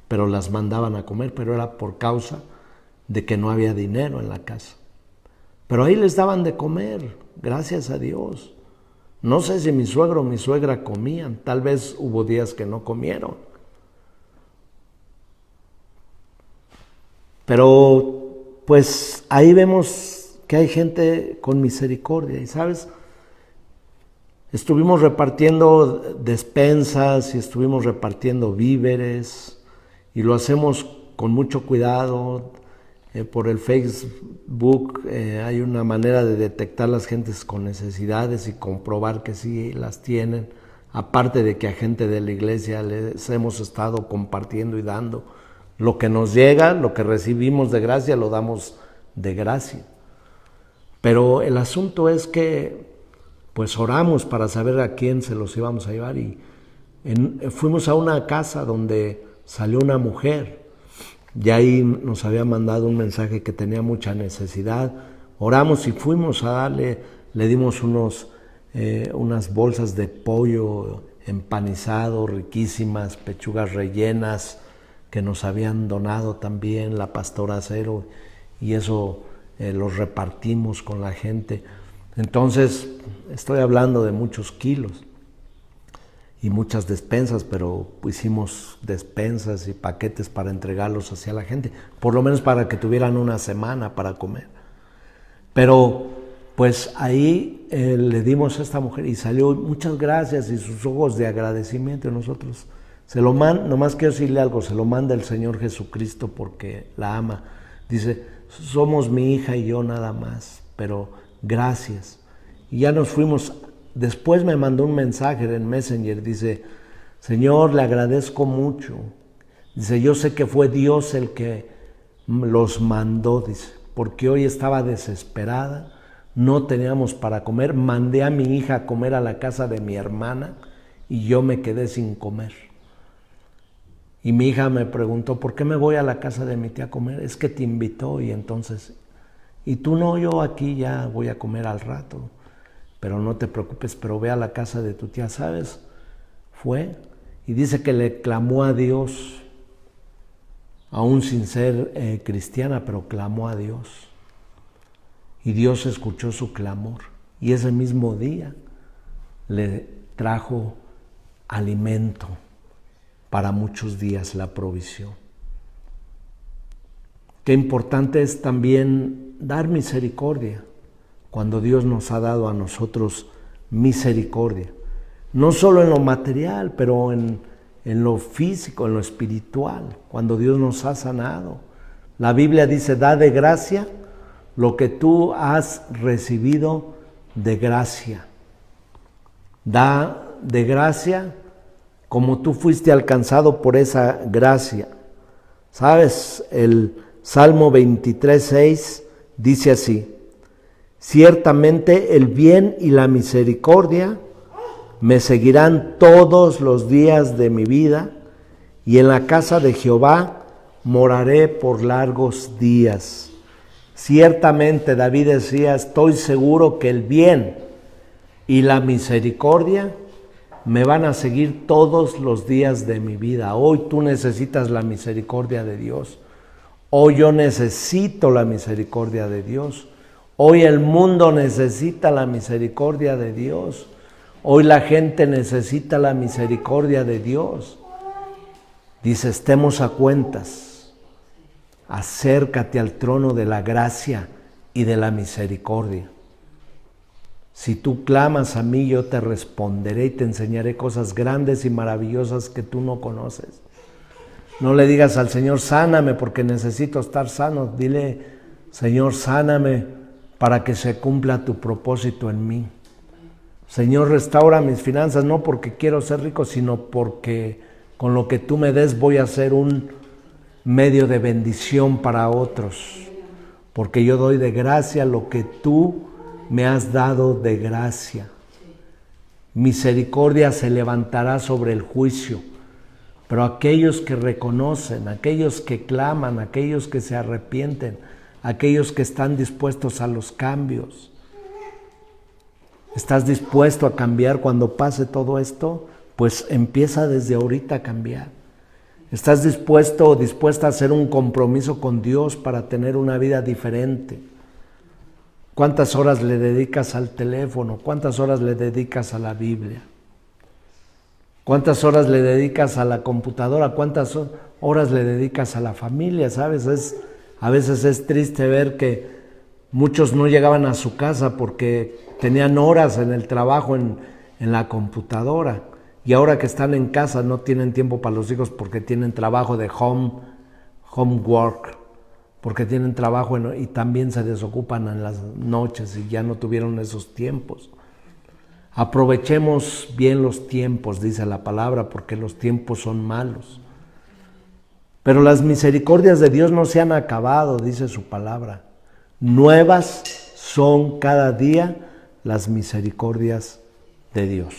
pero las mandaban a comer, pero era por causa de que no había dinero en la casa. Pero ahí les daban de comer, gracias a Dios. No sé si mi suegro o mi suegra comían, tal vez hubo días que no comieron. Pero pues ahí vemos que hay gente con misericordia y ¿sabes? Estuvimos repartiendo despensas y estuvimos repartiendo víveres y lo hacemos con mucho cuidado. Por el Facebook hay una manera de detectar las gentes con necesidades y comprobar que sí las tienen, aparte de que a gente de la iglesia les hemos estado compartiendo y dando. Lo que nos llega, lo que recibimos de gracia, lo damos de gracia. Pero el asunto es que pues oramos para saber a quién se los íbamos a llevar y fuimos a una casa donde salió una mujer y ahí nos había mandado un mensaje que tenía mucha necesidad. Oramos y fuimos a darle, le dimos unas bolsas de pollo empanizado, riquísimas, pechugas rellenas que nos habían donado también la pastora Cero y eso los repartimos con la gente. Entonces, estoy hablando de muchos kilos y muchas despensas, pero hicimos despensas y paquetes para entregarlos hacia la gente, por lo menos para que tuvieran una semana para comer. Pero pues ahí le dimos a esta mujer y salió muchas gracias y sus ojos de agradecimiento y nosotros se lo nomás quiero decirle algo, se lo manda el Señor Jesucristo porque la ama. Dice, somos mi hija y yo nada más, pero gracias. Y ya nos fuimos. Después me mandó un mensaje en Messenger, dice, Señor, le agradezco mucho. Dice, yo sé que fue Dios el que los mandó, dice, porque hoy estaba desesperada, no teníamos para comer, mandé a mi hija a comer a la casa de mi hermana y yo me quedé sin comer. Y mi hija me preguntó, ¿por qué me voy a la casa de mi tía a comer? Es que te invitó y entonces, y tú no, yo aquí ya voy a comer al rato. Pero no te preocupes, pero ve a la casa de tu tía, ¿sabes? Fue y dice que le clamó a Dios, aún sin ser cristiana, pero clamó a Dios. Y Dios escuchó su clamor. Y ese mismo día le trajo alimento para muchos días, la provisión. Qué importante es también dar misericordia. Cuando Dios nos ha dado a nosotros misericordia, no solo en lo material, pero en lo físico, en lo espiritual, cuando Dios nos ha sanado. La Biblia dice, da de gracia lo que tú has recibido de gracia. Da de gracia como tú fuiste alcanzado por esa gracia. ¿Sabes? El Salmo 23:6 dice así, ciertamente el bien y la misericordia me seguirán todos los días de mi vida, y en la casa de Jehová moraré por largos días. Ciertamente David decía, estoy seguro que el bien y la misericordia me van a seguir todos los días de mi vida. Hoy tú necesitas la misericordia de Dios. Hoy yo necesito la misericordia de Dios. Hoy el mundo necesita la misericordia de Dios. Hoy la gente necesita la misericordia de Dios. Dice, estemos a cuentas, acércate al trono de la gracia y de la misericordia. Si tú clamas a mí, yo te responderé y te enseñaré cosas grandes y maravillosas que tú no conoces. No le digas al Señor, sáname porque necesito estar sano. Dile, Señor, sáname para que se cumpla tu propósito en mí. Señor, restaura mis finanzas, no porque quiero ser rico, sino porque con lo que tú me des voy a ser un medio de bendición para otros. Porque yo doy de gracia lo que tú me has dado de gracia. Misericordia se levantará sobre el juicio, pero aquellos que reconocen, aquellos que claman, aquellos que se arrepienten, aquellos que están dispuestos a los cambios. ¿Estás dispuesto a cambiar cuando pase todo esto? Pues empieza desde ahorita a cambiar. ¿Estás dispuesto o dispuesta a hacer un compromiso con Dios para tener una vida diferente? ¿Cuántas horas le dedicas al teléfono? ¿Cuántas horas le dedicas a la Biblia? ¿Cuántas horas le dedicas a la computadora? ¿Cuántas horas le dedicas a la familia? ¿Sabes? A veces es triste ver que muchos no llegaban a su casa porque tenían horas en el trabajo en la computadora. Y ahora que están en casa no tienen tiempo para los hijos porque tienen trabajo de homework, porque tienen trabajo y también se desocupan en las noches y ya no tuvieron esos tiempos. Aprovechemos bien los tiempos, dice la palabra, porque los tiempos son malos. Pero las misericordias de Dios no se han acabado, dice su palabra. Nuevas son cada día las misericordias de Dios.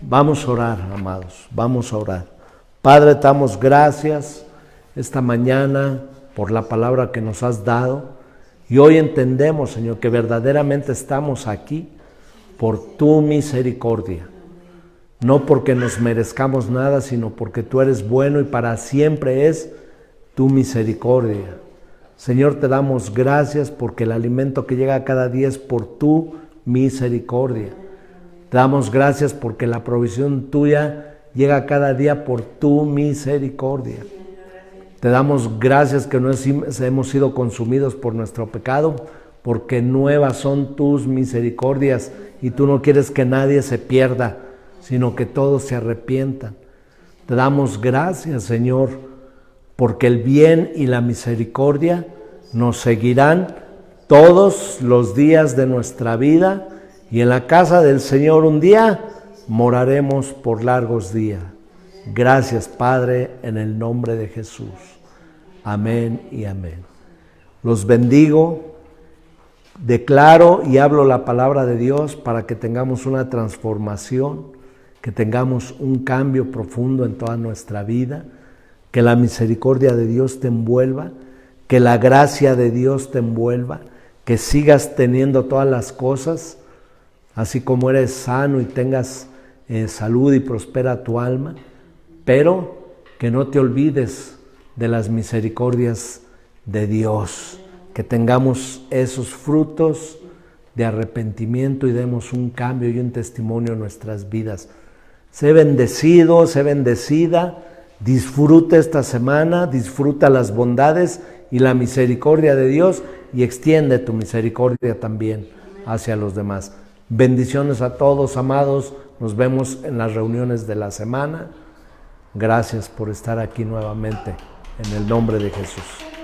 Vamos a orar, amados, vamos a orar. Padre, te damos gracias esta mañana por la palabra que nos has dado. Y hoy entendemos, Señor, que verdaderamente estamos aquí por tu misericordia. No porque nos merezcamos nada, sino porque tú eres bueno y para siempre es tu misericordia. Señor, te damos gracias porque el alimento que llega cada día es por tu misericordia. Te damos gracias porque la provisión tuya llega cada día por tu misericordia. Te damos gracias que no hemos sido consumidos por nuestro pecado, porque nuevas son tus misericordias y tú no quieres que nadie se pierda, sino que todos se arrepientan. Te damos gracias, Señor, porque el bien y la misericordia nos seguirán todos los días de nuestra vida y en la casa del Señor un día moraremos por largos días. Gracias, Padre, en el nombre de Jesús. Amén y amén. Los bendigo, declaro y hablo la palabra de Dios para que tengamos una transformación, que tengamos un cambio profundo en toda nuestra vida, que la misericordia de Dios te envuelva, que la gracia de Dios te envuelva, que sigas teniendo todas las cosas, así como eres sano y tengas salud y prospera tu alma, pero que no te olvides de las misericordias de Dios, que tengamos esos frutos de arrepentimiento y demos un cambio y un testimonio en nuestras vidas. Sé bendecido, sé bendecida, disfruta esta semana, disfruta las bondades y la misericordia de Dios y extiende tu misericordia también hacia los demás. Bendiciones a todos, amados. Nos vemos en las reuniones de la semana. Gracias por estar aquí nuevamente, en el nombre de Jesús.